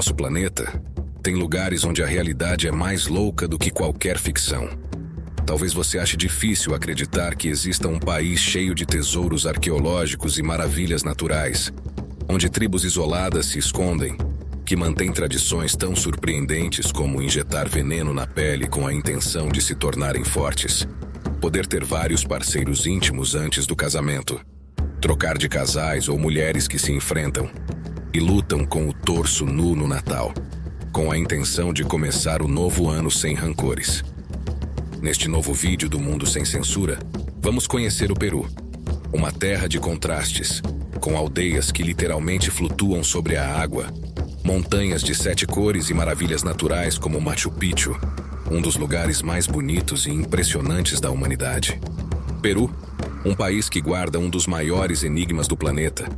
nosso planeta, tem lugares onde a realidade é mais louca do que qualquer ficção. Talvez você ache difícil acreditar que exista um país cheio de tesouros arqueológicos e maravilhas naturais, onde tribos isoladas se escondem, que mantém tradições tão surpreendentes como injetar veneno na pele com a intenção de se tornarem fortes, poder ter vários parceiros íntimos antes do casamento, trocar de casais ou mulheres que se enfrentam e lutam com o torso nu no Natal, com a intenção de começar o novo ano sem rancores. Neste novo vídeo do Mundo Sem Censura, vamos conhecer o Peru, uma terra de contrastes, com aldeias que literalmente flutuam sobre a água, montanhas de 7 cores e maravilhas naturais como Machu Picchu, um dos lugares mais bonitos e impressionantes da humanidade. Peru, um país que guarda um dos maiores enigmas do planeta,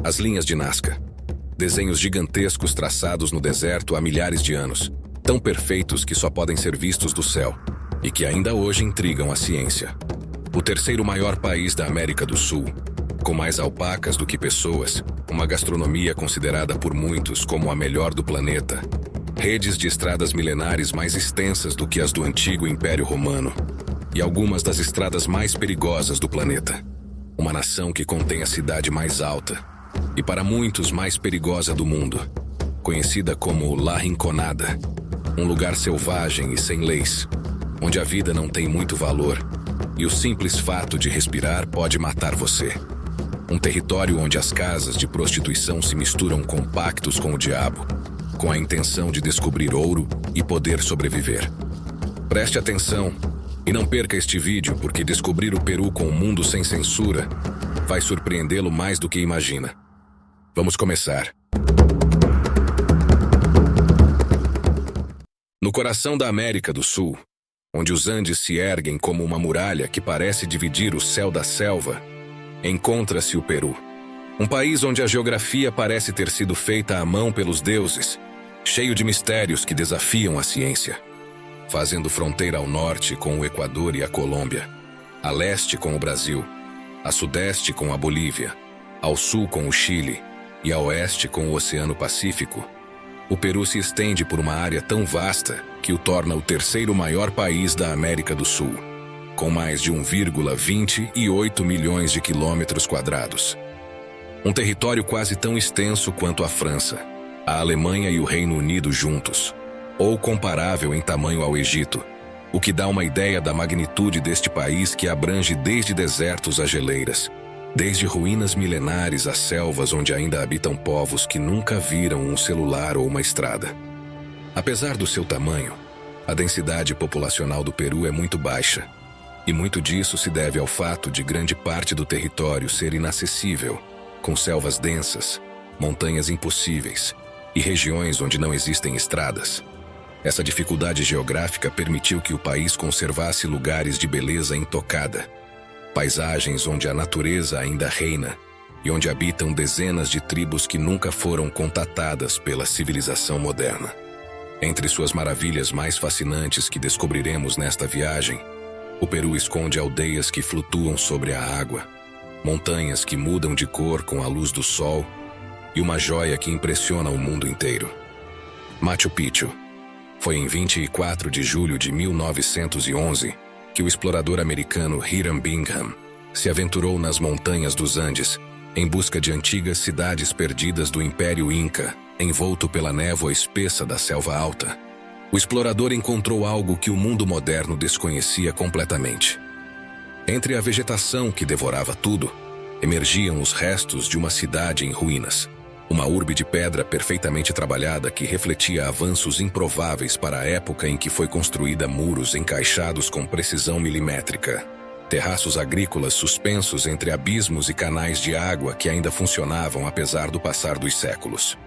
as linhas de Nazca. Desenhos gigantescos traçados no deserto há milhares de anos, tão perfeitos que só podem ser vistos do céu, e que ainda hoje intrigam a ciência. O terceiro maior país da América do Sul, com mais alpacas do que pessoas, uma gastronomia considerada por muitos como a melhor do planeta, redes de estradas milenares mais extensas do que as do antigo Império Romano, e algumas das estradas mais perigosas do planeta. Uma nação que contém a cidade mais alta, e para muitos mais perigosa do mundo, conhecida como La Rinconada, um lugar selvagem e sem leis, onde a vida não tem muito valor, e o simples fato de respirar pode matar você. Um território onde as casas de prostituição se misturam com pactos com o diabo, com a intenção de descobrir ouro e poder sobreviver. Preste atenção e não perca este vídeo, porque descobrir o Peru com um mundo sem censura vai surpreendê-lo mais do que imagina. Vamos começar. No coração da América do Sul, onde os Andes se erguem como uma muralha que parece dividir o céu da selva, encontra-se o Peru. Um país onde a geografia parece ter sido feita à mão pelos deuses, cheio de mistérios que desafiam a ciência. Fazendo fronteira ao norte com o Equador e a Colômbia, a leste com o Brasil, a sudeste com a Bolívia, ao sul com o Chile e a oeste com o Oceano Pacífico, o Peru se estende por uma área tão vasta que o torna o terceiro maior país da América do Sul, com mais de 1,28 milhões de quilômetros quadrados. Um território quase tão extenso quanto a França, a Alemanha e o Reino Unido juntos, ou comparável em tamanho ao Egito, o que dá uma ideia da magnitude deste país que abrange desde desertos a geleiras, desde ruínas milenares a selvas onde ainda habitam povos que nunca viram um celular ou uma estrada. Apesar do seu tamanho, a densidade populacional do Peru é muito baixa, e muito disso se deve ao fato de grande parte do território ser inacessível, com selvas densas, montanhas impossíveis e regiões onde não existem estradas. Essa dificuldade geográfica permitiu que o país conservasse lugares de beleza intocada, paisagens onde a natureza ainda reina e onde habitam dezenas de tribos que nunca foram contatadas pela civilização moderna. Entre suas maravilhas mais fascinantes que descobriremos nesta viagem, o Peru esconde aldeias que flutuam sobre a água, montanhas que mudam de cor com a luz do sol e uma joia que impressiona o mundo inteiro. Machu Picchu. Foi em 24 de julho de 1911 que o explorador americano Hiram Bingham se aventurou nas montanhas dos Andes em busca de antigas cidades perdidas do Império Inca, envolto pela névoa espessa da selva alta. O explorador encontrou algo que o mundo moderno desconhecia completamente. Entre a vegetação que devorava tudo, emergiam os restos de uma cidade em ruínas. Uma urbe de pedra perfeitamente trabalhada que refletia avanços improváveis para a época em que foi construída, muros encaixados com precisão milimétrica, terraços agrícolas suspensos entre abismos e canais de água que ainda funcionavam apesar do passar dos séculos.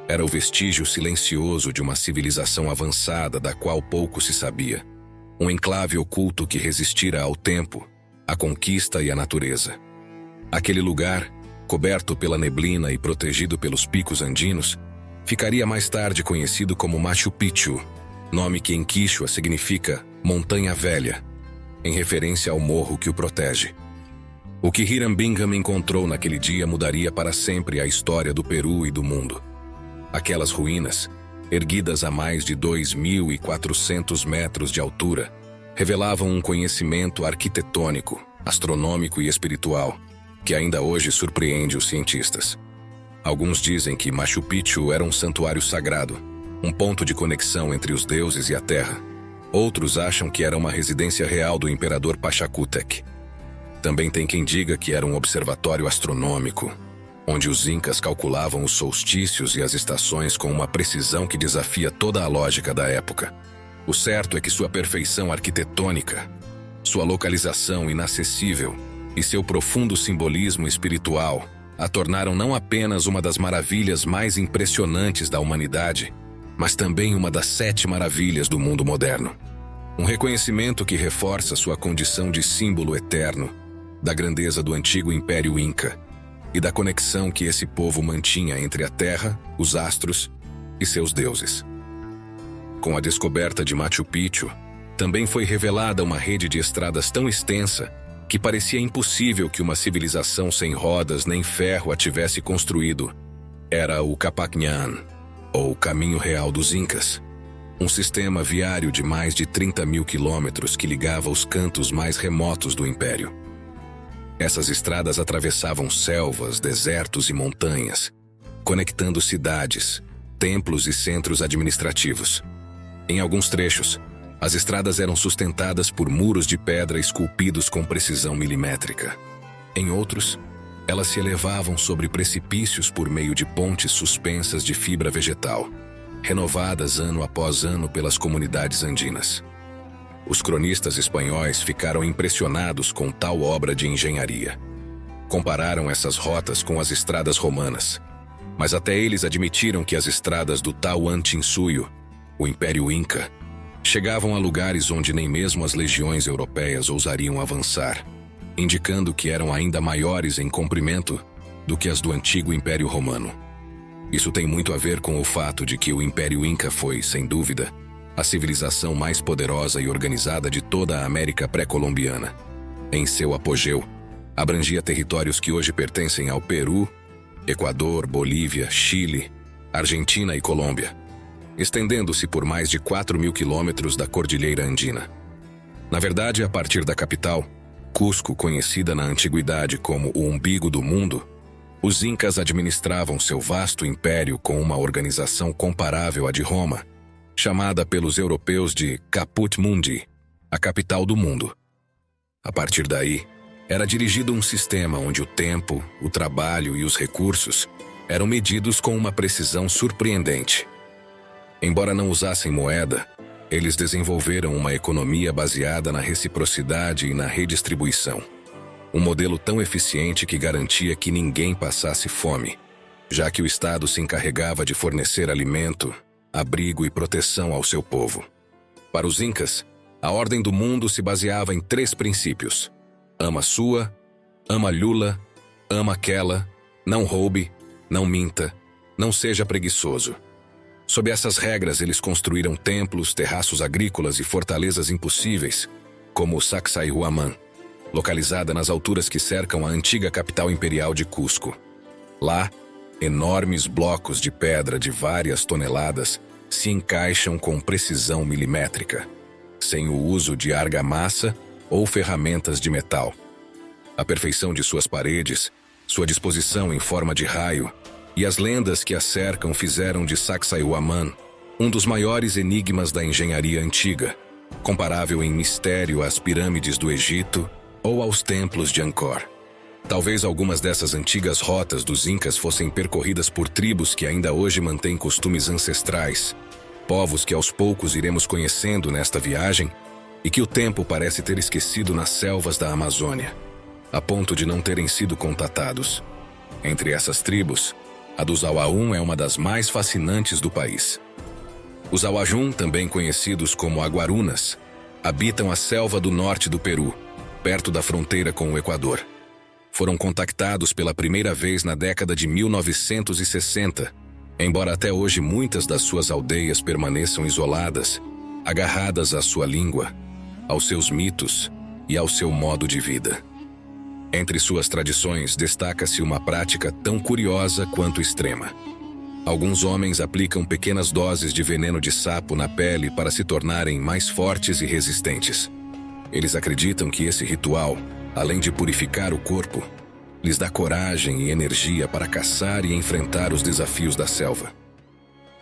Era o vestígio silencioso de uma civilização avançada da qual pouco se sabia, um enclave oculto que resistira ao tempo, à conquista e à natureza. Aquele lugar, coberto pela neblina e protegido pelos picos andinos, ficaria mais tarde conhecido como Machu Picchu, nome que em Quichua significa Montanha Velha, em referência ao morro que o protege. O que Hiram Bingham encontrou naquele dia mudaria para sempre a história do Peru e do mundo. Aquelas ruínas, erguidas a mais de 2.400 metros de altura, revelavam um conhecimento arquitetônico, astronômico e espiritual que ainda hoje surpreende os cientistas. Alguns dizem que Machu Picchu era um santuário sagrado, um ponto de conexão entre os deuses e a terra. Outros acham que era uma residência real do imperador Pachacútec. Também tem quem diga que era um observatório astronômico, onde os incas calculavam os solstícios e as estações com uma precisão que desafia toda a lógica da época. O certo é que sua perfeição arquitetônica, sua localização inacessível e seu profundo simbolismo espiritual a tornaram não apenas uma das maravilhas mais impressionantes da humanidade, mas também uma das 7 maravilhas do mundo moderno. Um reconhecimento que reforça sua condição de símbolo eterno da grandeza do antigo Império Inca e da conexão que esse povo mantinha entre a terra, os astros e seus deuses. Com a descoberta de Machu Picchu, também foi revelada uma rede de estradas tão extensa que parecia impossível que uma civilização sem rodas nem ferro a tivesse construído. Era o Capacñán, ou Caminho Real dos Incas, um sistema viário de mais de 30.000 quilômetros que ligava os cantos mais remotos do império. Essas estradas atravessavam selvas, desertos e montanhas, conectando cidades, templos e centros administrativos. Em alguns trechos, as estradas eram sustentadas por muros de pedra esculpidos com precisão milimétrica. Em outros, elas se elevavam sobre precipícios por meio de pontes suspensas de fibra vegetal, renovadas ano após ano pelas comunidades andinas. Os cronistas espanhóis ficaram impressionados com tal obra de engenharia. Compararam essas rotas com as estradas romanas, mas até eles admitiram que as estradas do Tahuantinsuyo, o Império Inca, chegavam a lugares onde nem mesmo as legiões europeias ousariam avançar, indicando que eram ainda maiores em comprimento do que as do antigo Império Romano. Isso tem muito a ver com o fato de que o Império Inca foi, sem dúvida, a civilização mais poderosa e organizada de toda a América pré-colombiana. Em seu apogeu, abrangia territórios que hoje pertencem ao Peru, Equador, Bolívia, Chile, Argentina e Colômbia, estendendo-se por mais de 4.000 quilômetros da Cordilheira Andina. Na verdade, a partir da capital, Cusco, conhecida na antiguidade como o umbigo do mundo, os incas administravam seu vasto império com uma organização comparável à de Roma, chamada pelos europeus de Caput Mundi, a capital do mundo. A partir daí, era dirigido um sistema onde o tempo, o trabalho e os recursos eram medidos com uma precisão surpreendente. Embora não usassem moeda, eles desenvolveram uma economia baseada na reciprocidade e na redistribuição. Um modelo tão eficiente que garantia que ninguém passasse fome, já que o Estado se encarregava de fornecer alimento, abrigo e proteção ao seu povo. Para os incas, a ordem do mundo se baseava em 3 princípios: ama sua, ama lula, ama aquela, não roube, não minta, não seja preguiçoso. Sob essas regras, eles construíram templos, terraços agrícolas e fortalezas impossíveis, como o Sacsayhuamán, localizada nas alturas que cercam a antiga capital imperial de Cusco. Lá, enormes blocos de pedra de várias toneladas se encaixam com precisão milimétrica, sem o uso de argamassa ou ferramentas de metal. A perfeição de suas paredes, sua disposição em forma de raio e as lendas que a cercam fizeram de Sacsayhuamán um dos maiores enigmas da engenharia antiga, comparável em mistério às pirâmides do Egito ou aos templos de Angkor. Talvez algumas dessas antigas rotas dos incas fossem percorridas por tribos que ainda hoje mantêm costumes ancestrais, povos que aos poucos iremos conhecendo nesta viagem e que o tempo parece ter esquecido nas selvas da Amazônia, a ponto de não terem sido contatados. Entre essas tribos, a dos Awajún é uma das mais fascinantes do país. Os Awajún, também conhecidos como Aguarunas, habitam a selva do norte do Peru, perto da fronteira com o Equador. Foram contactados pela primeira vez na década de 1960, embora até hoje muitas das suas aldeias permaneçam isoladas, agarradas à sua língua, aos seus mitos e ao seu modo de vida. Entre suas tradições destaca-se uma prática tão curiosa quanto extrema. Alguns homens aplicam pequenas doses de veneno de sapo na pele para se tornarem mais fortes e resistentes. Eles acreditam que esse ritual, além de purificar o corpo, lhes dá coragem e energia para caçar e enfrentar os desafios da selva.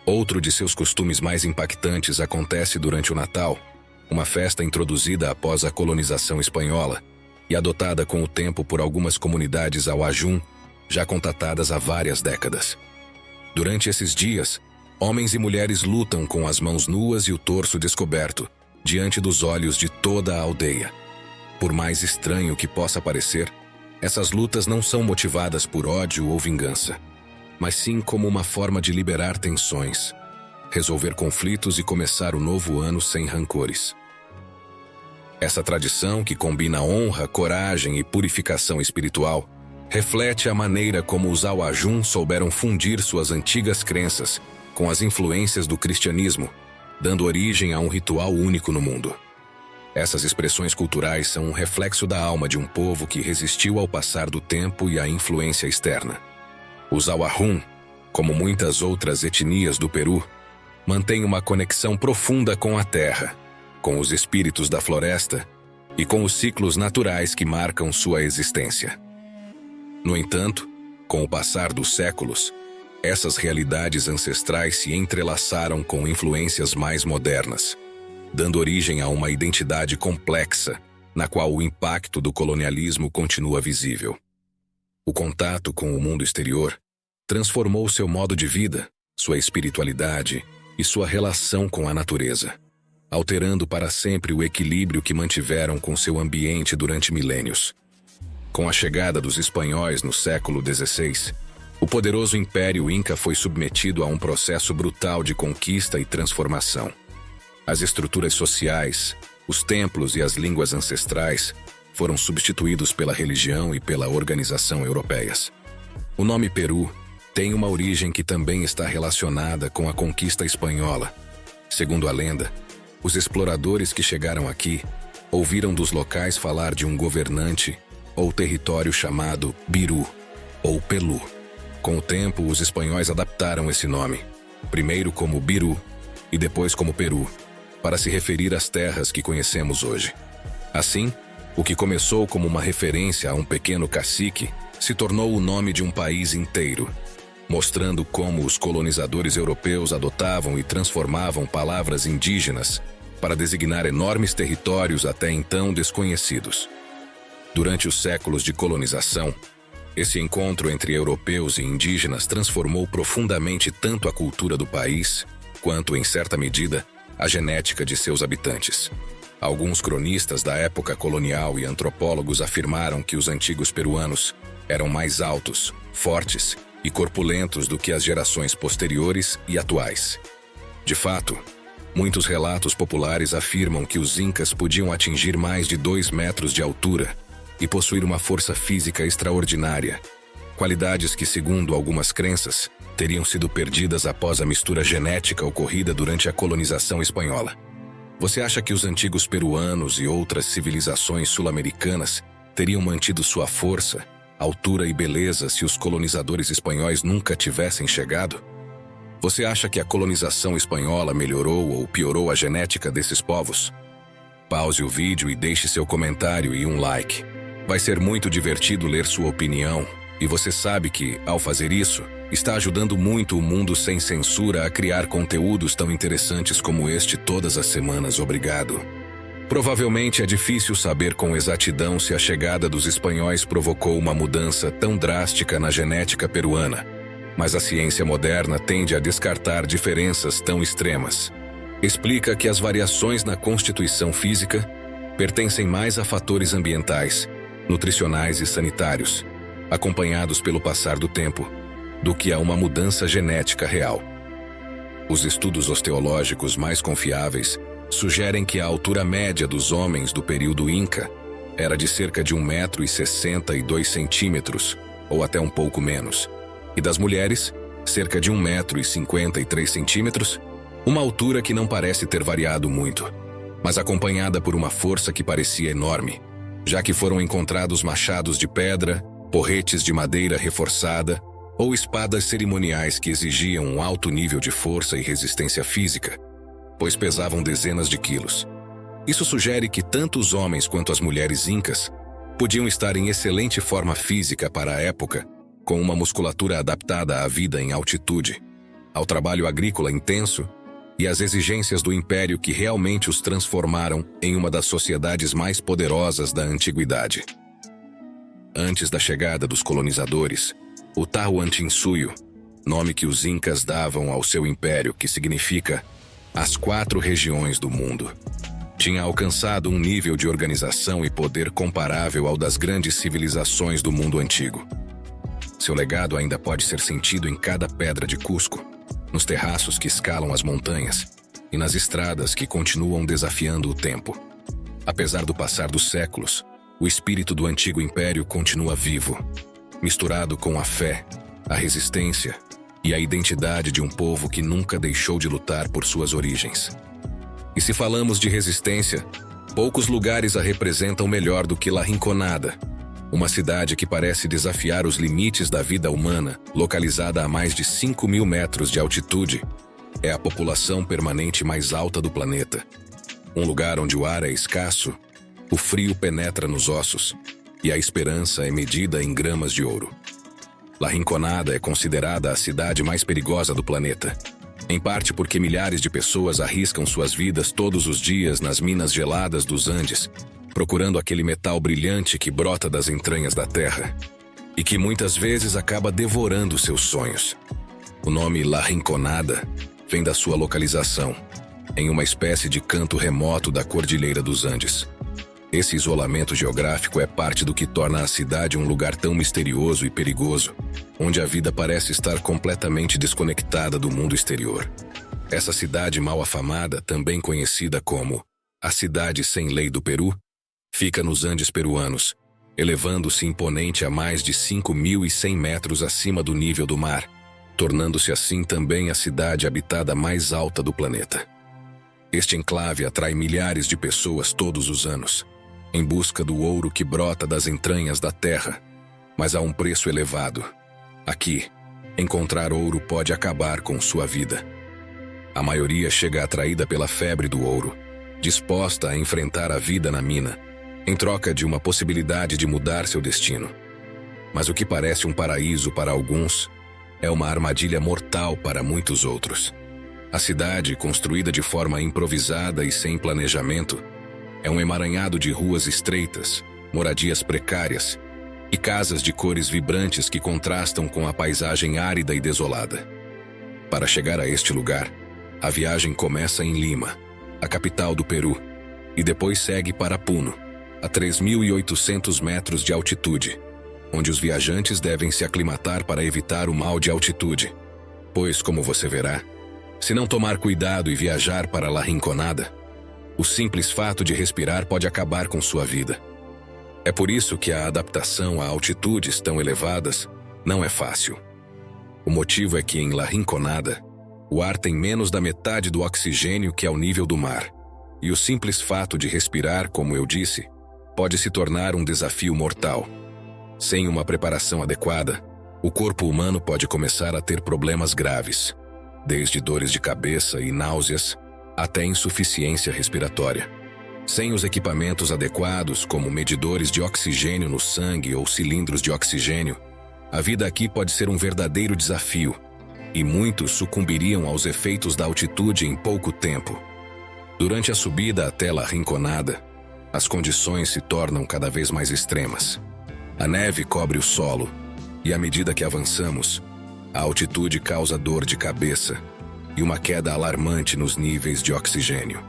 Outro de seus costumes mais impactantes acontece durante o Natal, uma festa introduzida após a colonização espanhola e adotada com o tempo por algumas comunidades Awajún, já contatadas há várias décadas. Durante esses dias, homens e mulheres lutam com as mãos nuas e o torso descoberto, diante dos olhos de toda a aldeia. Por mais estranho que possa parecer, essas lutas não são motivadas por ódio ou vingança, mas sim como uma forma de liberar tensões, resolver conflitos e começar o novo ano sem rancores. Essa tradição, que combina honra, coragem e purificação espiritual, reflete a maneira como os Awajún souberam fundir suas antigas crenças com as influências do cristianismo, dando origem a um ritual único no mundo. Essas expressões culturais são um reflexo da alma de um povo que resistiu ao passar do tempo e à influência externa. Os Awajún, como muitas outras etnias do Peru, mantêm uma conexão profunda com a terra, com os espíritos da floresta e com os ciclos naturais que marcam sua existência. No entanto, com o passar dos séculos, essas realidades ancestrais se entrelaçaram com influências mais modernas, dando origem a uma identidade complexa, na qual o impacto do colonialismo continua visível. O contato com o mundo exterior transformou seu modo de vida, sua espiritualidade e sua relação com a natureza, alterando para sempre o equilíbrio que mantiveram com seu ambiente durante milênios. Com a chegada dos espanhóis no século XVI, o poderoso Império Inca foi submetido a um processo brutal de conquista e transformação. As estruturas sociais, os templos e as línguas ancestrais foram substituídos pela religião e pela organização europeias. O nome Peru tem uma origem que também está relacionada com a conquista espanhola. Segundo a lenda, os exploradores que chegaram aqui ouviram dos locais falar de um governante ou território chamado Biru, ou Pelu. Com o tempo, os espanhóis adaptaram esse nome, primeiro como Biru e depois como Peru, para se referir às terras que conhecemos hoje. Assim, o que começou como uma referência a um pequeno cacique se tornou o nome de um país inteiro, mostrando como os colonizadores europeus adotavam e transformavam palavras indígenas para designar enormes territórios até então desconhecidos. Durante os séculos de colonização, esse encontro entre europeus e indígenas transformou profundamente tanto a cultura do país, quanto, em certa medida, a genética de seus habitantes. Alguns cronistas da época colonial e antropólogos afirmaram que os antigos peruanos eram mais altos, fortes e corpulentos do que as gerações posteriores e atuais. De fato, muitos relatos populares afirmam que os incas podiam atingir mais de 2 metros de altura e possuir uma força física extraordinária, qualidades que, segundo algumas crenças, teriam sido perdidas após a mistura genética ocorrida durante a colonização espanhola. Você acha que os antigos peruanos e outras civilizações sul-americanas teriam mantido sua força, altura e beleza se os colonizadores espanhóis nunca tivessem chegado? Você acha que a colonização espanhola melhorou ou piorou a genética desses povos? Pause o vídeo e deixe seu comentário e um like. Vai ser muito divertido ler sua opinião, e você sabe que, ao fazer isso, está ajudando muito o Mundo Sem Censura a criar conteúdos tão interessantes como este todas as semanas. Obrigado. Provavelmente é difícil saber com exatidão se a chegada dos espanhóis provocou uma mudança tão drástica na genética peruana, mas a ciência moderna tende a descartar diferenças tão extremas. Explica que as variações na constituição física pertencem mais a fatores ambientais, nutricionais e sanitários, acompanhados pelo passar do tempo, do que a uma mudança genética real. Os estudos osteológicos mais confiáveis sugerem que a altura média dos homens do período Inca era de cerca de 1,62 m, ou até um pouco menos, e das mulheres, cerca de 1,53 m, uma altura que não parece ter variado muito, mas acompanhada por uma força que parecia enorme, já que foram encontrados machados de pedra, porretes de madeira reforçada ou espadas cerimoniais que exigiam um alto nível de força e resistência física, pois pesavam dezenas de quilos. Isso sugere que tanto os homens quanto as mulheres incas podiam estar em excelente forma física para a época, com uma musculatura adaptada à vida em altitude, ao trabalho agrícola intenso e às exigências do império que realmente os transformaram em uma das sociedades mais poderosas da antiguidade. Antes da chegada dos colonizadores, o Tahuantinsuyo, nome que os incas davam ao seu império, que significa as 4 regiões do mundo, tinha alcançado um nível de organização e poder comparável ao das grandes civilizações do mundo antigo. Seu legado ainda pode ser sentido em cada pedra de Cusco, nos terraços que escalam as montanhas e nas estradas que continuam desafiando o tempo. Apesar do passar dos séculos, o espírito do antigo império continua vivo, misturado com a fé, a resistência e a identidade de um povo que nunca deixou de lutar por suas origens. E se falamos de resistência, poucos lugares a representam melhor do que La Rinconada, uma cidade que parece desafiar os limites da vida humana, localizada a mais de 5.000 metros de altitude. É a população permanente mais alta do planeta. Um lugar onde o ar é escasso, o frio penetra nos ossos e a esperança é medida em gramas de ouro. La Rinconada é considerada a cidade mais perigosa do planeta, em parte porque milhares de pessoas arriscam suas vidas todos os dias nas minas geladas dos Andes, procurando aquele metal brilhante que brota das entranhas da terra e que muitas vezes acaba devorando seus sonhos. O nome La Rinconada vem da sua localização, em uma espécie de canto remoto da Cordilheira dos Andes. Esse isolamento geográfico é parte do que torna a cidade um lugar tão misterioso e perigoso, onde a vida parece estar completamente desconectada do mundo exterior. Essa cidade mal afamada, também conhecida como a Cidade Sem Lei do Peru, fica nos Andes peruanos, elevando-se imponente a mais de 5.100 metros acima do nível do mar, tornando-se assim também a cidade habitada mais alta do planeta. Este enclave atrai milhares de pessoas todos os anos, em busca do ouro que brota das entranhas da terra, mas a um preço elevado. Aqui, encontrar ouro pode acabar com sua vida. A maioria chega atraída pela febre do ouro, disposta a enfrentar a vida na mina, em troca de uma possibilidade de mudar seu destino. Mas o que parece um paraíso para alguns é uma armadilha mortal para muitos outros. A cidade, construída de forma improvisada e sem planejamento, é um emaranhado de ruas estreitas, moradias precárias e casas de cores vibrantes que contrastam com a paisagem árida e desolada. Para chegar a este lugar, a viagem começa em Lima, a capital do Peru, e depois segue para Puno, a 3.800 metros de altitude, onde os viajantes devem se aclimatar para evitar o mal de altitude, pois, como você verá, se não tomar cuidado e viajar para La Rinconada, o simples fato de respirar pode acabar com sua vida. É por isso que a adaptação a altitudes tão elevadas não é fácil. O motivo é que em La Rinconada, o ar tem menos da metade do oxigênio que ao nível do mar, e o simples fato de respirar, como eu disse, pode se tornar um desafio mortal. Sem uma preparação adequada, o corpo humano pode começar a ter problemas graves, desde dores de cabeça e náuseas até insuficiência respiratória. Sem os equipamentos adequados, como medidores de oxigênio no sangue ou cilindros de oxigênio, a vida aqui pode ser um verdadeiro desafio, e muitos sucumbiriam aos efeitos da altitude em pouco tempo. Durante a subida até La Rinconada, as condições se tornam cada vez mais extremas. A neve cobre o solo, e à medida que avançamos, a altitude causa dor de cabeça e uma queda alarmante nos níveis de oxigênio.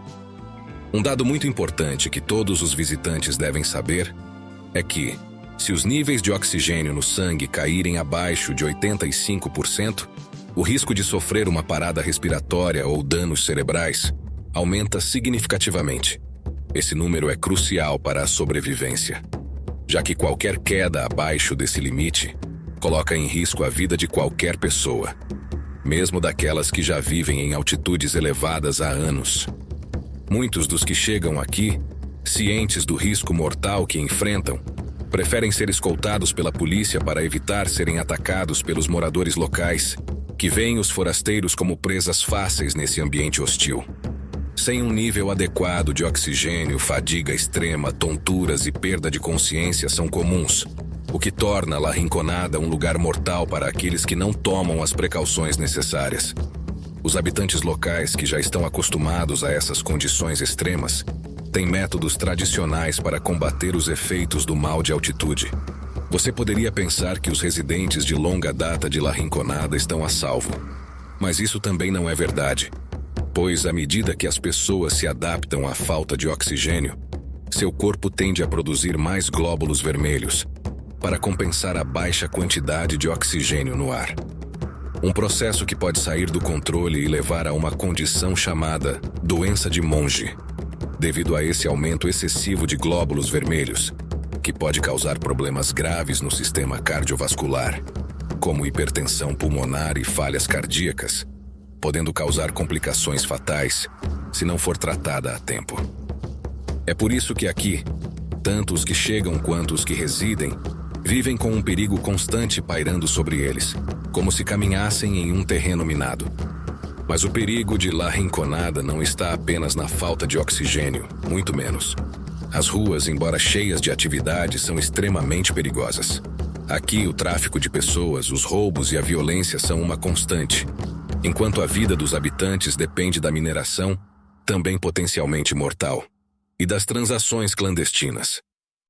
Um dado muito importante que todos os visitantes devem saber é que, se os níveis de oxigênio no sangue caírem abaixo de 85%, o risco de sofrer uma parada respiratória ou danos cerebrais aumenta significativamente. Esse número é crucial para a sobrevivência, já que qualquer queda abaixo desse limite coloca em risco a vida de qualquer pessoa, mesmo daquelas que já vivem em altitudes elevadas há anos. Muitos dos que chegam aqui, cientes do risco mortal que enfrentam, Preferem ser escoltados pela polícia para evitar serem atacados pelos moradores locais, que veem os forasteiros como presas fáceis nesse ambiente hostil. Sem um nível adequado de oxigênio, fadiga extrema, tonturas e perda de consciência são comuns, o que torna La Rinconada um lugar mortal para aqueles que não tomam as precauções necessárias. Os habitantes locais, que já estão acostumados a essas condições extremas, têm métodos tradicionais para combater os efeitos do mal de altitude. Você poderia pensar que os residentes de longa data de La Rinconada estão a salvo. Mas isso também não é verdade, pois à medida que as pessoas se adaptam à falta de oxigênio, seu corpo tende a produzir mais glóbulos vermelhos, para compensar a baixa quantidade de oxigênio no ar. Um processo que pode sair do controle e levar a uma condição chamada doença de Monge, devido a esse aumento excessivo de glóbulos vermelhos, que pode causar problemas graves no sistema cardiovascular, como hipertensão pulmonar e falhas cardíacas, podendo causar complicações fatais se não for tratada a tempo. É por isso que aqui, tanto os que chegam quanto os que residem, vivem com um perigo constante pairando sobre eles, como se caminhassem em um terreno minado. Mas o perigo de La Rinconada não está apenas na falta de oxigênio, muito menos. As ruas, embora cheias de atividade, são extremamente perigosas. Aqui, o tráfico de pessoas, os roubos e a violência são uma constante, enquanto a vida dos habitantes depende da mineração, também potencialmente mortal, e das transações clandestinas.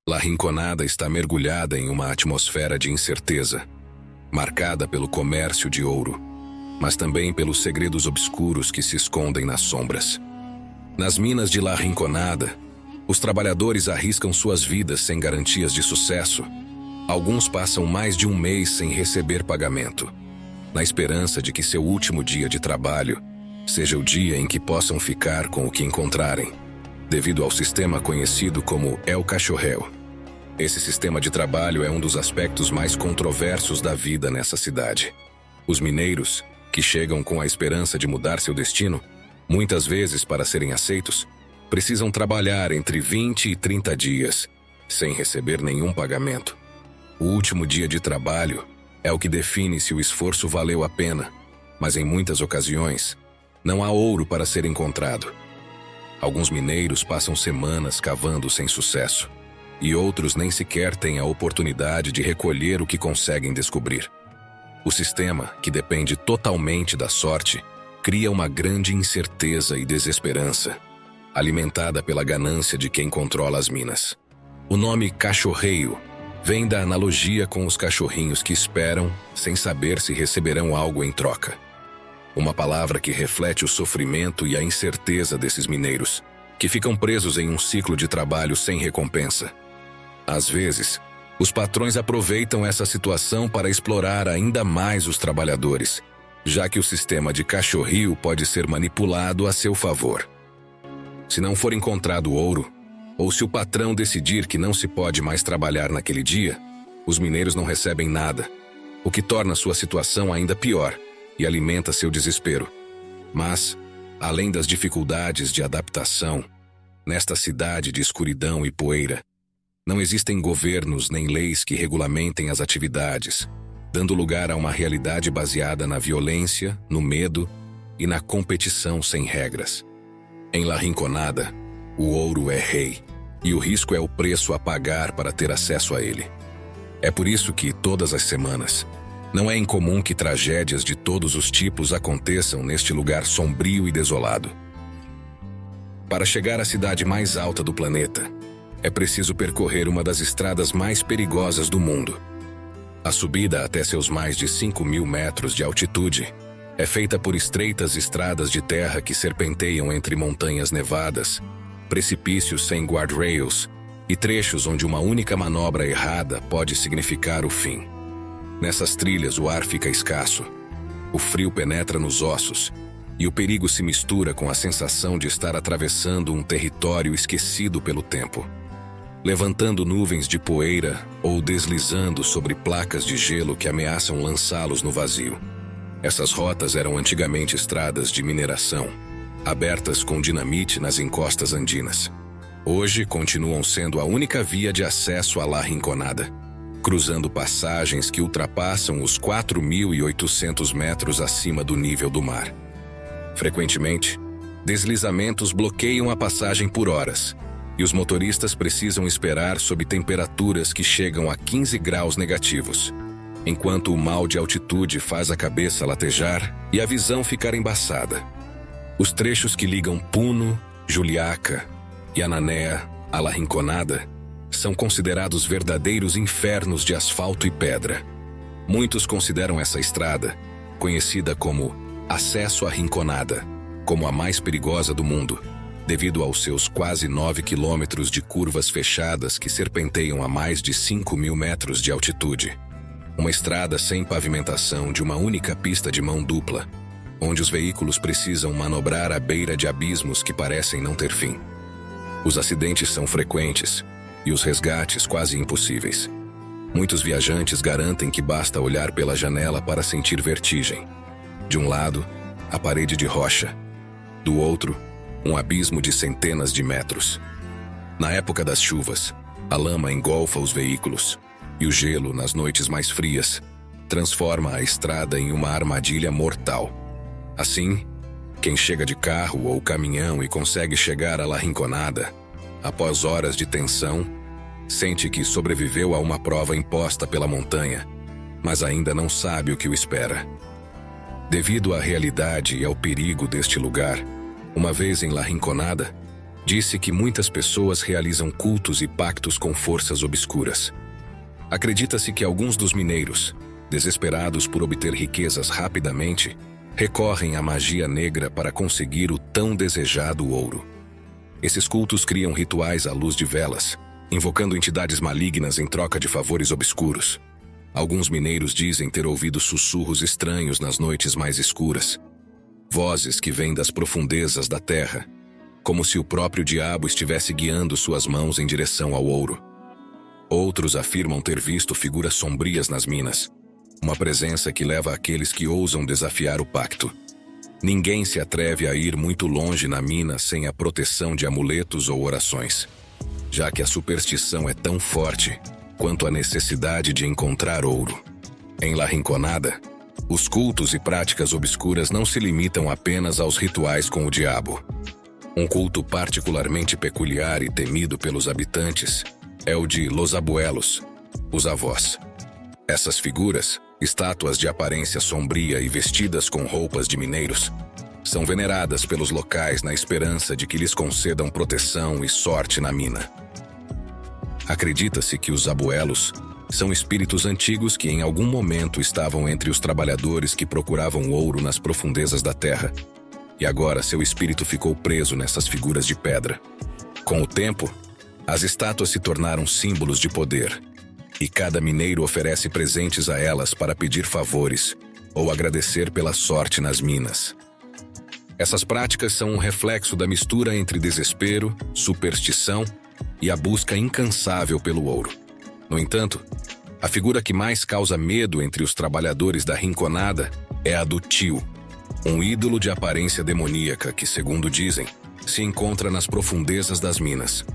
La Rinconada está mergulhada em uma atmosfera de incerteza, marcada pelo comércio de ouro, mas também pelos segredos obscuros que se escondem nas sombras. Nas minas de La Rinconada, os trabalhadores arriscam suas vidas sem garantias de sucesso. Alguns passam mais de um mês sem receber pagamento, na esperança de que seu último dia de trabalho seja o dia em que possam ficar com o que encontrarem, devido ao sistema conhecido como El Cachorreo. Esse sistema de trabalho é um dos aspectos mais controversos da vida nessa cidade. Os mineiros, que chegam com a esperança de mudar seu destino, muitas vezes para serem aceitos, precisam trabalhar entre 20 e 30 dias, sem receber nenhum pagamento. O último dia de trabalho é o que define se o esforço valeu a pena, mas em muitas ocasiões, não há ouro para ser encontrado. Alguns mineiros passam semanas cavando sem sucesso, e outros nem sequer têm a oportunidade de recolher o que conseguem descobrir. O sistema, que depende totalmente da sorte, cria uma grande incerteza e desesperança, alimentada pela ganância de quem controla as minas. O nome cachorreio vem da analogia com os cachorrinhos que esperam sem saber se receberão algo em troca. Uma palavra que reflete o sofrimento e a incerteza desses mineiros, que ficam presos em um ciclo de trabalho sem recompensa. Às vezes, os patrões aproveitam essa situação para explorar ainda mais os trabalhadores, já que o sistema de cachorrio pode ser manipulado a seu favor. Se não for encontrado ouro, ou se o patrão decidir que não se pode mais trabalhar naquele dia, os mineiros não recebem nada, o que torna sua situação ainda pior e alimenta seu desespero. Mas, além das dificuldades de adaptação, nesta cidade de escuridão e poeira, não existem governos nem leis que regulamentem as atividades, dando lugar a uma realidade baseada na violência, no medo e na competição sem regras. Em La Rinconada, o ouro é rei, e o risco é o preço a pagar para ter acesso a ele. É por isso que, todas as semanas, não é incomum que tragédias de todos os tipos aconteçam neste lugar sombrio e desolado. Para chegar à cidade mais alta do planeta, é preciso percorrer uma das estradas mais perigosas do mundo. A subida até seus mais de 5.000 metros de altitude é feita por estreitas estradas de terra que serpenteiam entre montanhas nevadas, precipícios sem guardrails e trechos onde uma única manobra errada pode significar o fim. Nessas trilhas o ar fica escasso, o frio penetra nos ossos e o perigo se mistura com a sensação de estar atravessando um território esquecido pelo tempo, levantando nuvens de poeira ou deslizando sobre placas de gelo que ameaçam lançá-los no vazio. Essas rotas eram antigamente estradas de mineração, abertas com dinamite nas encostas andinas. Hoje continuam sendo a única via de acesso à La Rinconada, cruzando passagens que ultrapassam os 4.800 metros acima do nível do mar. Frequentemente, deslizamentos bloqueiam a passagem por horas, e os motoristas precisam esperar sob temperaturas que chegam a 15 graus negativos, enquanto o mal de altitude faz a cabeça latejar e a visão ficar embaçada. Os trechos que ligam Puno, Juliaca e Ananéa à La Rinconada são considerados verdadeiros infernos de asfalto e pedra. Muitos consideram essa estrada, conhecida como Acesso à Rinconada, como a mais perigosa do mundo, devido aos seus quase 9 quilômetros de curvas fechadas que serpenteiam a mais de 5.000 metros de altitude. Uma estrada sem pavimentação de uma única pista de mão dupla, onde os veículos precisam manobrar à beira de abismos que parecem não ter fim. Os acidentes são frequentes e os resgates quase impossíveis. Muitos viajantes garantem que basta olhar pela janela para sentir vertigem. De um lado, a parede de rocha. Do outro, um abismo de centenas de metros. Na época das chuvas, a lama engolfa os veículos, e o gelo, nas noites mais frias, transforma a estrada em uma armadilha mortal. Assim, quem chega de carro ou caminhão e consegue chegar à La Rinconada, após horas de tensão, sente que sobreviveu a uma prova imposta pela montanha, mas ainda não sabe o que o espera. Devido à realidade e ao perigo deste lugar, uma vez em La Rinconada, disse que muitas pessoas realizam cultos e pactos com forças obscuras. Acredita-se que alguns dos mineiros, desesperados por obter riquezas rapidamente, recorrem à magia negra para conseguir o tão desejado ouro. Esses cultos criam rituais à luz de velas, invocando entidades malignas em troca de favores obscuros. Alguns mineiros dizem ter ouvido sussurros estranhos nas noites mais escuras, vozes que vêm das profundezas da terra, como se o próprio diabo estivesse guiando suas mãos em direção ao ouro. Outros afirmam ter visto figuras sombrias nas minas, uma presença que leva aqueles que ousam desafiar o pacto. Ninguém se atreve a ir muito longe na mina sem a proteção de amuletos ou orações, já que a superstição é tão forte quanto a necessidade de encontrar ouro. Em La Rinconada, os cultos e práticas obscuras não se limitam apenas aos rituais com o diabo. Um culto particularmente peculiar e temido pelos habitantes é o de Los Abuelos, os avós. Essas figuras, estátuas de aparência sombria e vestidas com roupas de mineiros, são veneradas pelos locais na esperança de que lhes concedam proteção e sorte na mina. Acredita-se que os abuelos são espíritos antigos que em algum momento estavam entre os trabalhadores que procuravam ouro nas profundezas da terra, e agora seu espírito ficou preso nessas figuras de pedra. Com o tempo, as estátuas se tornaram símbolos de poder, e cada mineiro oferece presentes a elas para pedir favores ou agradecer pela sorte nas minas. Essas práticas são um reflexo da mistura entre desespero, superstição e a busca incansável pelo ouro. No entanto, a figura que mais causa medo entre os trabalhadores da Rinconada é a do tio, um ídolo de aparência demoníaca que, segundo dizem, se encontra nas profundezas das minas.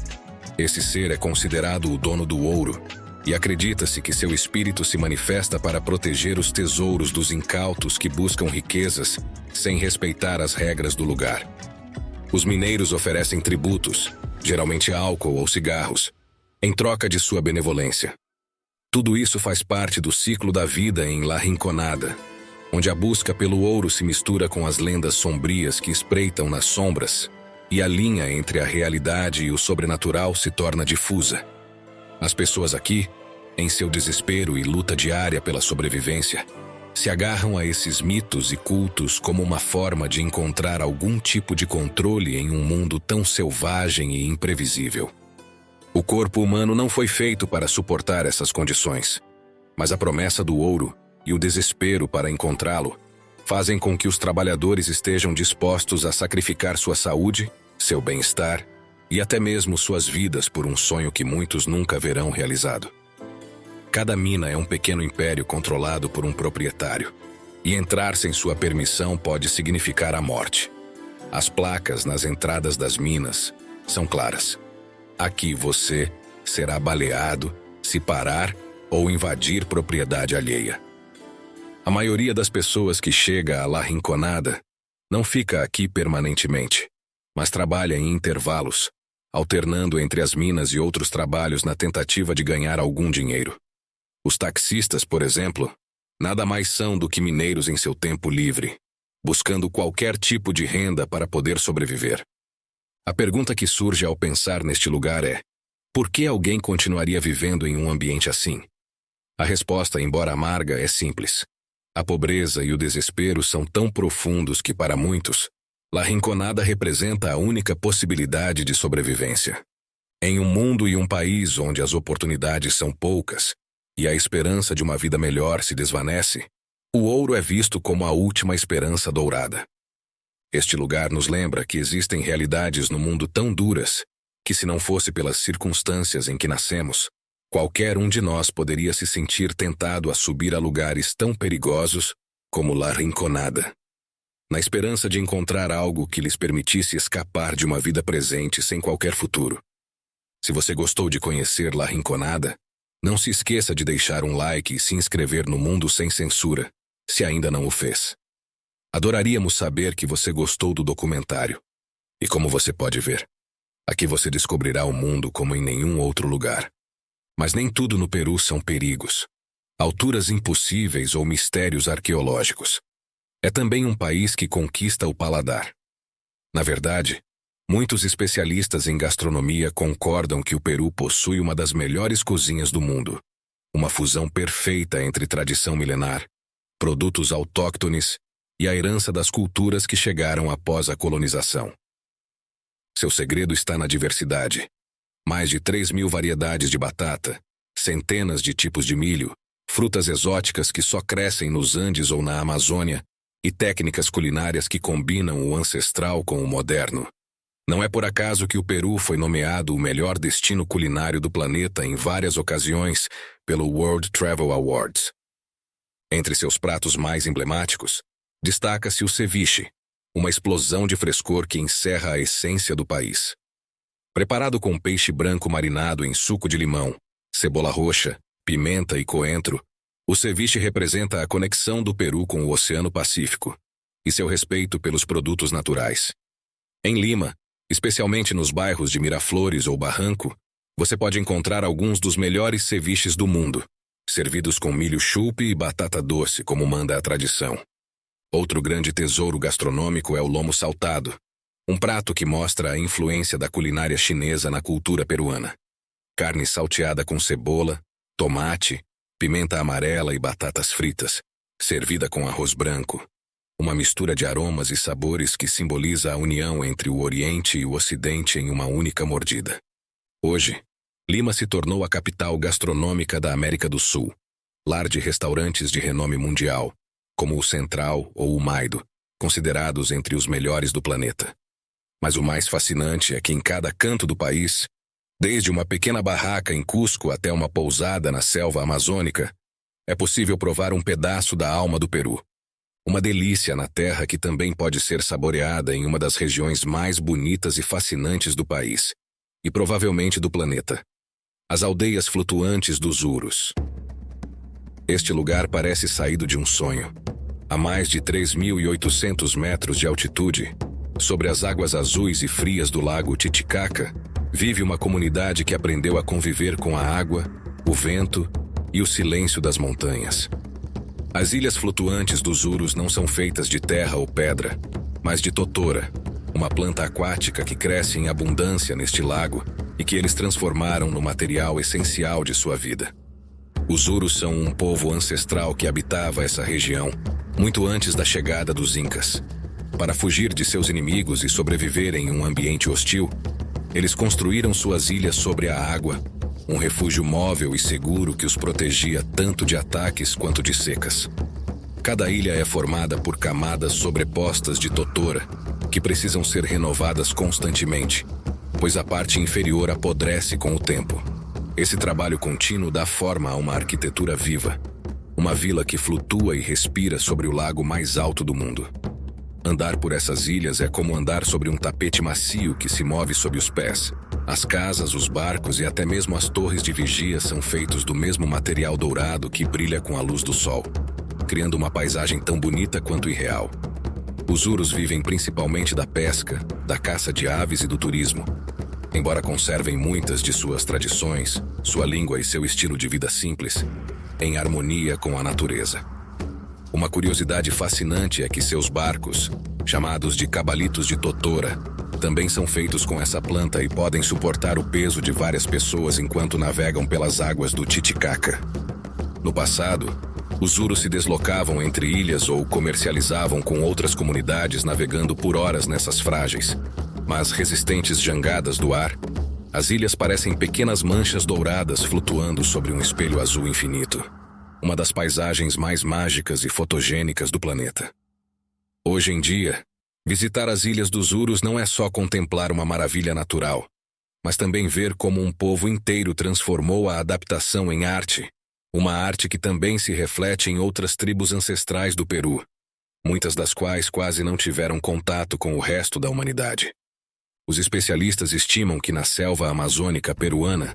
Esse ser é considerado o dono do ouro, e acredita-se que seu espírito se manifesta para proteger os tesouros dos incautos que buscam riquezas sem respeitar as regras do lugar. Os mineiros oferecem tributos, geralmente álcool ou cigarros, em troca de sua benevolência. Tudo isso faz parte do ciclo da vida em La Rinconada, onde a busca pelo ouro se mistura com as lendas sombrias que espreitam nas sombras, e a linha entre a realidade e o sobrenatural se torna difusa. As pessoas aqui, em seu desespero e luta diária pela sobrevivência, se agarram a esses mitos e cultos como uma forma de encontrar algum tipo de controle em um mundo tão selvagem e imprevisível. O corpo humano não foi feito para suportar essas condições, mas a promessa do ouro e o desespero para encontrá-lo fazem com que os trabalhadores estejam dispostos a sacrificar sua saúde, seu bem-estar e até mesmo suas vidas por um sonho que muitos nunca verão realizado. Cada mina é um pequeno império controlado por um proprietário, e entrar sem sua permissão pode significar a morte. As placas nas entradas das minas são claras. Aqui você será baleado se parar ou invadir propriedade alheia. A maioria das pessoas que chega a La Rinconada não fica aqui permanentemente, mas trabalha em intervalos, alternando entre as minas e outros trabalhos na tentativa de ganhar algum dinheiro. Os taxistas, por exemplo, nada mais são do que mineiros em seu tempo livre, buscando qualquer tipo de renda para poder sobreviver. A pergunta que surge ao pensar neste lugar é: por que alguém continuaria vivendo em um ambiente assim? A resposta, embora amarga, é simples. A pobreza e o desespero são tão profundos que, para muitos, La Rinconada representa a única possibilidade de sobrevivência. Em um mundo e um país onde as oportunidades são poucas e a esperança de uma vida melhor se desvanece, o ouro é visto como a última esperança dourada. Este lugar nos lembra que existem realidades no mundo tão duras que, se não fosse pelas circunstâncias em que nascemos, qualquer um de nós poderia se sentir tentado a subir a lugares tão perigosos como La Rinconada, na esperança de encontrar algo que lhes permitisse escapar de uma vida presente sem qualquer futuro. Se você gostou de conhecer La Rinconada, não se esqueça de deixar um like e se inscrever no Mundo Sem Censura, se ainda não o fez. Adoraríamos saber que você gostou do documentário. E como você pode ver, aqui você descobrirá o mundo como em nenhum outro lugar. Mas nem tudo no Peru são perigos, alturas impossíveis ou mistérios arqueológicos. É também um país que conquista o paladar. Na verdade, muitos especialistas em gastronomia concordam que o Peru possui uma das melhores cozinhas do mundo, uma fusão perfeita entre tradição milenar, produtos autóctones e a herança das culturas que chegaram após a colonização. Seu segredo está na diversidade. Mais de 3.000 variedades de batata, centenas de tipos de milho, frutas exóticas que só crescem nos Andes ou na Amazônia, e técnicas culinárias que combinam o ancestral com o moderno. Não é por acaso que o Peru foi nomeado o melhor destino culinário do planeta em várias ocasiões pelo World Travel Awards. Entre seus pratos mais emblemáticos, destaca-se o ceviche, uma explosão de frescor que encerra a essência do país. Preparado com peixe branco marinado em suco de limão, cebola roxa, pimenta e coentro, o ceviche representa a conexão do Peru com o Oceano Pacífico e seu respeito pelos produtos naturais. Em Lima, especialmente nos bairros de Miraflores ou Barranco, você pode encontrar alguns dos melhores ceviches do mundo, servidos com milho chupe e batata doce, como manda a tradição. Outro grande tesouro gastronômico é o lomo saltado, um prato que mostra a influência da culinária chinesa na cultura peruana. Carne salteada com cebola, tomate, pimenta amarela e batatas fritas, servida com arroz branco. Uma mistura de aromas e sabores que simboliza a união entre o Oriente e o Ocidente em uma única mordida. Hoje, Lima se tornou a capital gastronômica da América do Sul, lar de restaurantes de renome mundial, como o Central ou o Maido, considerados entre os melhores do planeta. Mas o mais fascinante é que em cada canto do país, desde uma pequena barraca em Cusco até uma pousada na selva amazônica, é possível provar um pedaço da alma do Peru. Uma delícia na terra que também pode ser saboreada em uma das regiões mais bonitas e fascinantes do país, e provavelmente do planeta. As aldeias flutuantes dos Urus. Este lugar parece saído de um sonho. A mais de 3.800 metros de altitude, sobre as águas azuis e frias do lago Titicaca, vive uma comunidade que aprendeu a conviver com a água, o vento e o silêncio das montanhas. As ilhas flutuantes dos Urus não são feitas de terra ou pedra, mas de totora, uma planta aquática que cresce em abundância neste lago e que eles transformaram no material essencial de sua vida. Os Urus são um povo ancestral que habitava essa região, muito antes da chegada dos Incas. Para fugir de seus inimigos e sobreviver em um ambiente hostil, eles construíram suas ilhas sobre a água, um refúgio móvel e seguro que os protegia tanto de ataques quanto de secas. Cada ilha é formada por camadas sobrepostas de totora, que precisam ser renovadas constantemente, pois a parte inferior apodrece com o tempo. Esse trabalho contínuo dá forma a uma arquitetura viva, uma vila que flutua e respira sobre o lago mais alto do mundo. Andar por essas ilhas é como andar sobre um tapete macio que se move sob os pés, As casas, os barcos e até mesmo as torres de vigia são feitos do mesmo material dourado que brilha com a luz do sol, criando uma paisagem tão bonita quanto irreal. Os Urus vivem principalmente da pesca, da caça de aves e do turismo. Embora conservem muitas de suas tradições, sua língua e seu estilo de vida simples, em harmonia com a natureza. Uma curiosidade fascinante é que seus barcos, chamados de cabalitos de totora, também são feitos com essa planta e podem suportar o peso de várias pessoas enquanto navegam pelas águas do Titicaca. No passado, os Urus se deslocavam entre ilhas ou comercializavam com outras comunidades navegando por horas nessas frágeis, mas resistentes jangadas do ar. As ilhas parecem pequenas manchas douradas flutuando sobre um espelho azul infinito, uma das paisagens mais mágicas e fotogênicas do planeta. Hoje em dia, visitar as ilhas dos Urus não é só contemplar uma maravilha natural, mas também ver como um povo inteiro transformou a adaptação em arte, uma arte que também se reflete em outras tribos ancestrais do Peru, muitas das quais quase não tiveram contato com o resto da humanidade. Os especialistas estimam que na selva amazônica peruana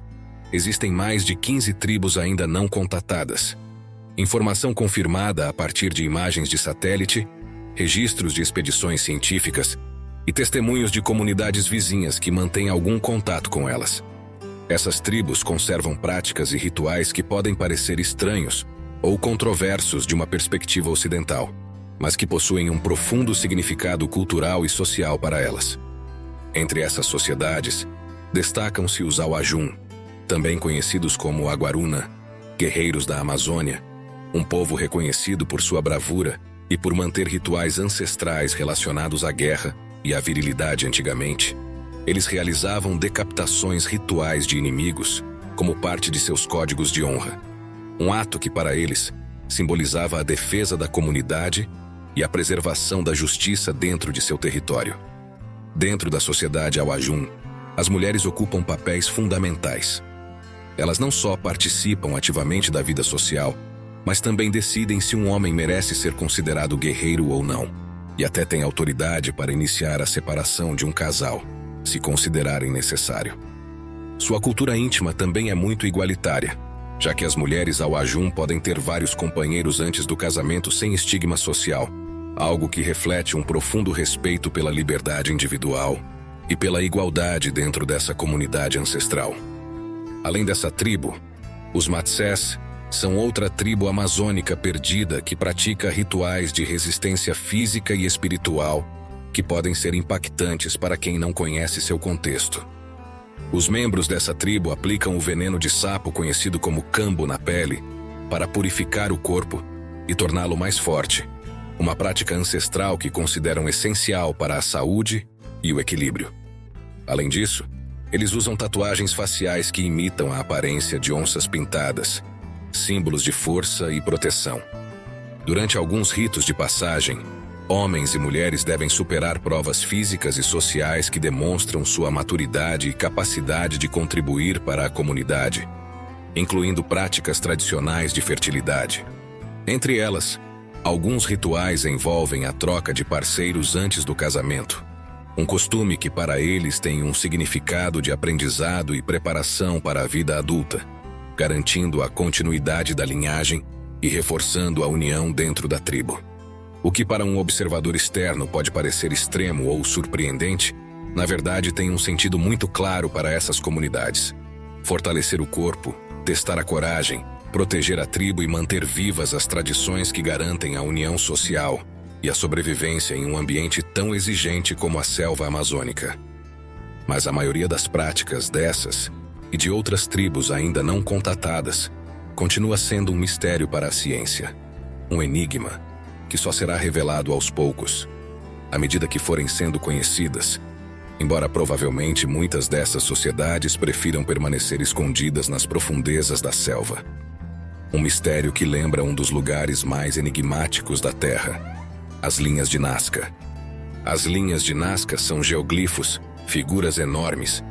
existem mais de 15 tribos ainda não contatadas. Informação confirmada a partir de imagens de satélite, registros de expedições científicas e testemunhos de comunidades vizinhas que mantêm algum contato com elas. Essas tribos conservam práticas e rituais que podem parecer estranhos ou controversos de uma perspectiva ocidental, mas que possuem um profundo significado cultural e social para elas. Entre essas sociedades, destacam-se os Awajum, também conhecidos como Aguaruna, guerreiros da Amazônia, um povo reconhecido por sua bravura e por manter rituais ancestrais relacionados à guerra e à virilidade antigamente. Eles realizavam decapitações rituais de inimigos como parte de seus códigos de honra, um ato que para eles simbolizava a defesa da comunidade e a preservação da justiça dentro de seu território. Dentro da sociedade Awajum, as mulheres ocupam papéis fundamentais. Elas não só participam ativamente da vida social, mas também decidem se um homem merece ser considerado guerreiro ou não, e até têm autoridade para iniciar a separação de um casal, se considerarem necessário. Sua cultura íntima também é muito igualitária, já que as mulheres Awajum podem ter vários companheiros antes do casamento sem estigma social, algo que reflete um profundo respeito pela liberdade individual e pela igualdade dentro dessa comunidade ancestral. Além dessa tribo, os Matsés são outra tribo amazônica perdida que pratica rituais de resistência física e espiritual que podem ser impactantes para quem não conhece seu contexto. Os membros dessa tribo aplicam o veneno de sapo conhecido como cambo na pele para purificar o corpo e torná-lo mais forte, uma prática ancestral que consideram essencial para a saúde e o equilíbrio. Além disso, eles usam tatuagens faciais que imitam a aparência de onças pintadas, símbolos de força e proteção. Durante alguns ritos de passagem, homens e mulheres devem superar provas físicas e sociais que demonstram sua maturidade e capacidade de contribuir para a comunidade, incluindo práticas tradicionais de fertilidade. Entre elas, alguns rituais envolvem a troca de parceiros antes do casamento, um costume que para eles tem um significado de aprendizado e preparação para a vida adulta, garantindo a continuidade da linhagem e reforçando a união dentro da tribo. O que para um observador externo pode parecer extremo ou surpreendente, na verdade tem um sentido muito claro para essas comunidades. Fortalecer o corpo, testar a coragem, proteger a tribo e manter vivas as tradições que garantem a união social e a sobrevivência em um ambiente tão exigente como a selva amazônica. Mas a maioria das práticas dessas e de outras tribos ainda não contatadas continua sendo um mistério para a ciência, um enigma que só será revelado aos poucos, à medida que forem sendo conhecidas, embora provavelmente muitas dessas sociedades prefiram permanecer escondidas nas profundezas da selva. Um mistério que lembra um dos lugares mais enigmáticos da Terra, as linhas de Nazca. As linhas de Nazca são geoglifos, figuras enormes,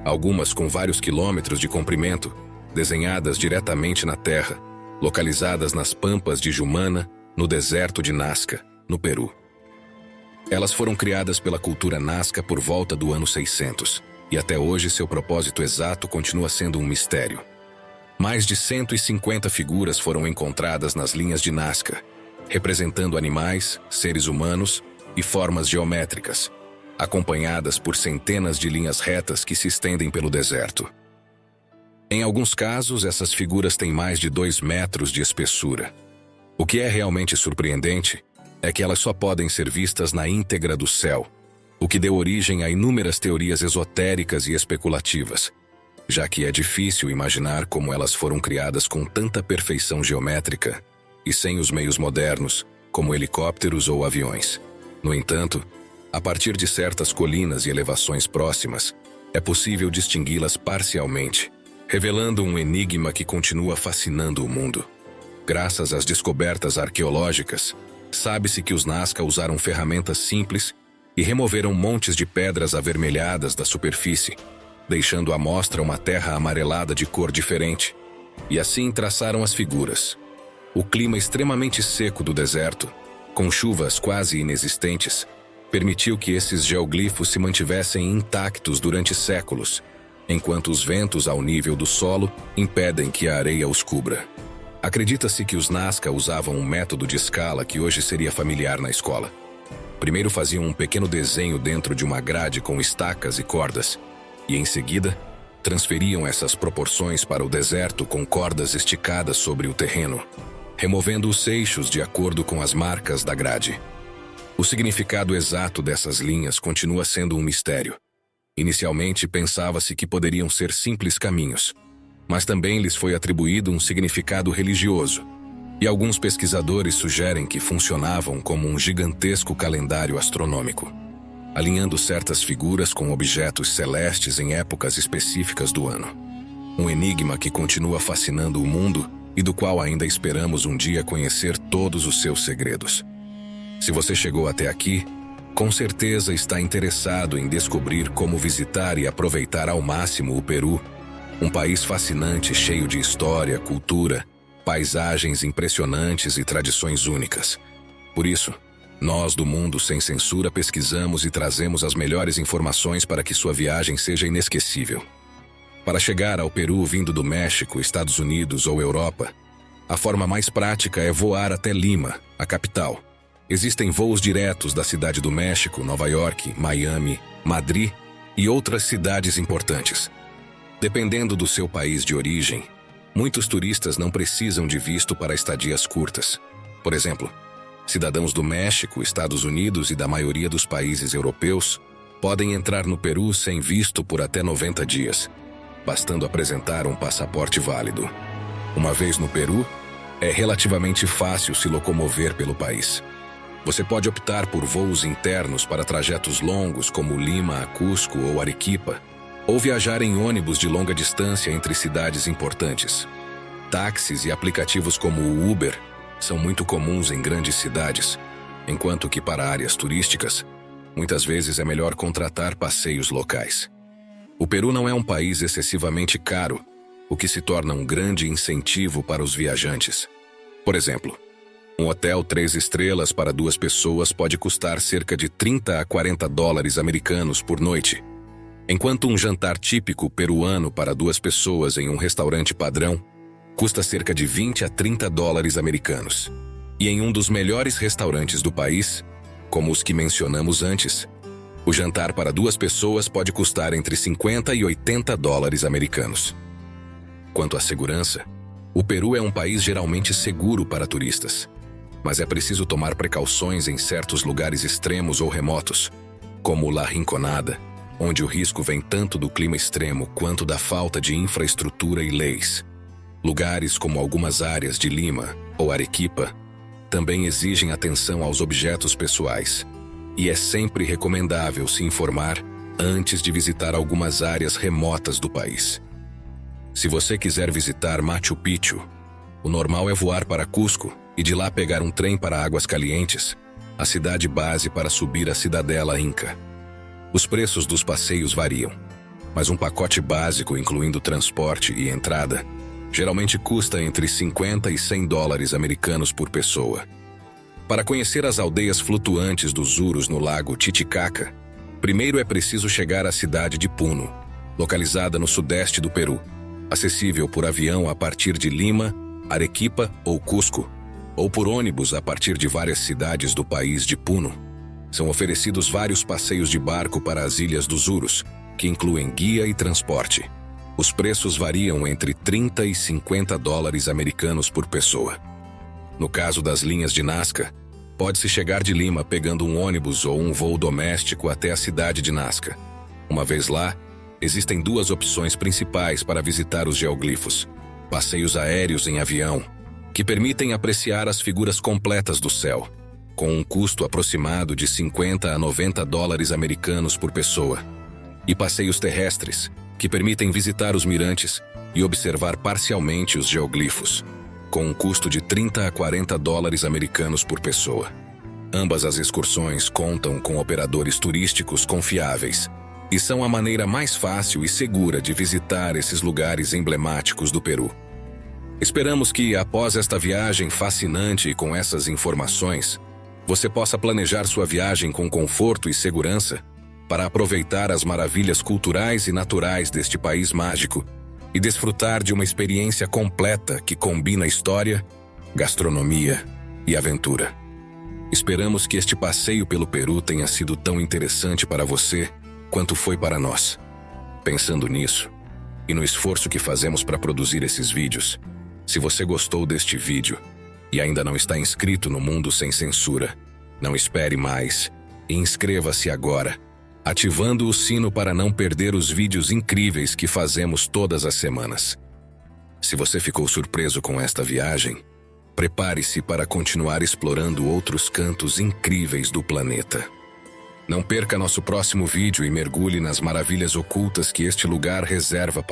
algumas com vários quilômetros de comprimento, desenhadas diretamente na terra, localizadas nas pampas de Jumana, no deserto de Nazca, no Peru. Elas foram criadas pela cultura Nazca por volta do ano 600, e até hoje seu propósito exato continua sendo um mistério. Mais de 150 figuras foram encontradas nas linhas de Nazca, representando animais, seres humanos e formas geométricas, acompanhadas por centenas de linhas retas que se estendem pelo deserto. Em alguns casos, essas figuras têm mais de 2 metros de espessura. O que é realmente surpreendente é que elas só podem ser vistas na íntegra do céu, o que deu origem a inúmeras teorias esotéricas e especulativas, já que é difícil imaginar como elas foram criadas com tanta perfeição geométrica e sem os meios modernos, como helicópteros ou aviões. No entanto, a partir de certas colinas e elevações próximas, é possível distingui-las parcialmente, revelando um enigma que continua fascinando o mundo. Graças às descobertas arqueológicas, sabe-se que os Nazca usaram ferramentas simples e removeram montes de pedras avermelhadas da superfície, deixando à mostra uma terra amarelada de cor diferente, e assim traçaram as figuras. O clima extremamente seco do deserto, com chuvas quase inexistentes, permitiu que esses geoglifos se mantivessem intactos durante séculos, enquanto os ventos ao nível do solo impedem que a areia os cubra. Acredita-se que os Nazca usavam um método de escala que hoje seria familiar na escola. Primeiro faziam um pequeno desenho dentro de uma grade com estacas e cordas, e em seguida, transferiam essas proporções para o deserto com cordas esticadas sobre o terreno, removendo os seixos de acordo com as marcas da grade. O significado exato dessas linhas continua sendo um mistério. Inicialmente, pensava-se que poderiam ser simples caminhos, mas também lhes foi atribuído um significado religioso, e alguns pesquisadores sugerem que funcionavam como um gigantesco calendário astronômico, alinhando certas figuras com objetos celestes em épocas específicas do ano. Um enigma que continua fascinando o mundo e do qual ainda esperamos um dia conhecer todos os seus segredos. Se você chegou até aqui, com certeza está interessado em descobrir como visitar e aproveitar ao máximo o Peru, um país fascinante cheio de história, cultura, paisagens impressionantes e tradições únicas. Por isso, nós do Mundo Sem Censura pesquisamos e trazemos as melhores informações para que sua viagem seja inesquecível. Para chegar ao Peru vindo do México, Estados Unidos ou Europa, a forma mais prática é voar até Lima, a capital. Existem voos diretos da Cidade do México, Nova York, Miami, Madrid e outras cidades importantes. Dependendo do seu país de origem, muitos turistas não precisam de visto para estadias curtas. Por exemplo, cidadãos do México, Estados Unidos e da maioria dos países europeus podem entrar no Peru sem visto por até 90 dias, bastando apresentar um passaporte válido. Uma vez no Peru, é relativamente fácil se locomover pelo país. Você pode optar por voos internos para trajetos longos como Lima a Cusco ou Arequipa, ou viajar em ônibus de longa distância entre cidades importantes. Táxis e aplicativos como o Uber são muito comuns em grandes cidades, enquanto que para áreas turísticas, muitas vezes é melhor contratar passeios locais. O Peru não é um país excessivamente caro, o que se torna um grande incentivo para os viajantes. Por exemplo, um hotel 3 estrelas para 2 pessoas pode custar cerca de 30 a 40 dólares americanos por noite, enquanto um jantar típico peruano para 2 pessoas em um restaurante padrão custa cerca de 20 a 30 dólares americanos. E em um dos melhores restaurantes do país, como os que mencionamos antes, o jantar para 2 pessoas pode custar entre 50 e 80 dólares americanos. Quanto à segurança, o Peru é um país geralmente seguro para turistas, mas é preciso tomar precauções em certos lugares extremos ou remotos, como La Rinconada, onde o risco vem tanto do clima extremo quanto da falta de infraestrutura e leis. Lugares como algumas áreas de Lima ou Arequipa também exigem atenção aos objetos pessoais, e é sempre recomendável se informar antes de visitar algumas áreas remotas do país. Se você quiser visitar Machu Picchu, o normal é voar para Cusco e de lá pegar um trem para Águas Calientes, a cidade base para subir a Cidadela Inca. Os preços dos passeios variam, mas um pacote básico incluindo transporte e entrada geralmente custa entre 50 e 100 dólares americanos por pessoa. Para conhecer as aldeias flutuantes dos Urus no lago Titicaca, Primeiro é preciso chegar à cidade de Puno, localizada no sudeste do Peru, acessível por avião a partir de Lima, Arequipa ou Cusco, ou por ônibus a partir de várias cidades do país de Puno. São oferecidos vários passeios de barco para as Ilhas dos Urus, que incluem guia e transporte. Os preços variam entre 30 e 50 dólares americanos por pessoa. No caso das linhas de Nazca, pode-se chegar de Lima pegando um ônibus ou um voo doméstico até a cidade de Nazca. Uma vez lá, existem duas opções principais para visitar os geoglifos: passeios aéreos em avião, que permitem apreciar as figuras completas do céu, com um custo aproximado de 50 a 90 dólares americanos por pessoa, e passeios terrestres, que permitem visitar os mirantes e observar parcialmente os geoglifos, com um custo de 30 a 40 dólares americanos por pessoa. Ambas as excursões contam com operadores turísticos confiáveis e são a maneira mais fácil e segura de visitar esses lugares emblemáticos do Peru. Esperamos que, após esta viagem fascinante e com essas informações, você possa planejar sua viagem com conforto e segurança para aproveitar as maravilhas culturais e naturais deste país mágico e desfrutar de uma experiência completa que combina história, gastronomia e aventura. Esperamos que este passeio pelo Peru tenha sido tão interessante para você quanto foi para nós. Pensando nisso, e no esforço que fazemos para produzir esses vídeos, se você gostou deste vídeo e ainda não está inscrito no Mundo Sem Censura, não espere mais e inscreva-se agora, ativando o sino para não perder os vídeos incríveis que fazemos todas as semanas. Se você ficou surpreso com esta viagem, prepare-se para continuar explorando outros cantos incríveis do planeta. Não perca nosso próximo vídeo e mergulhe nas maravilhas ocultas que este lugar reserva para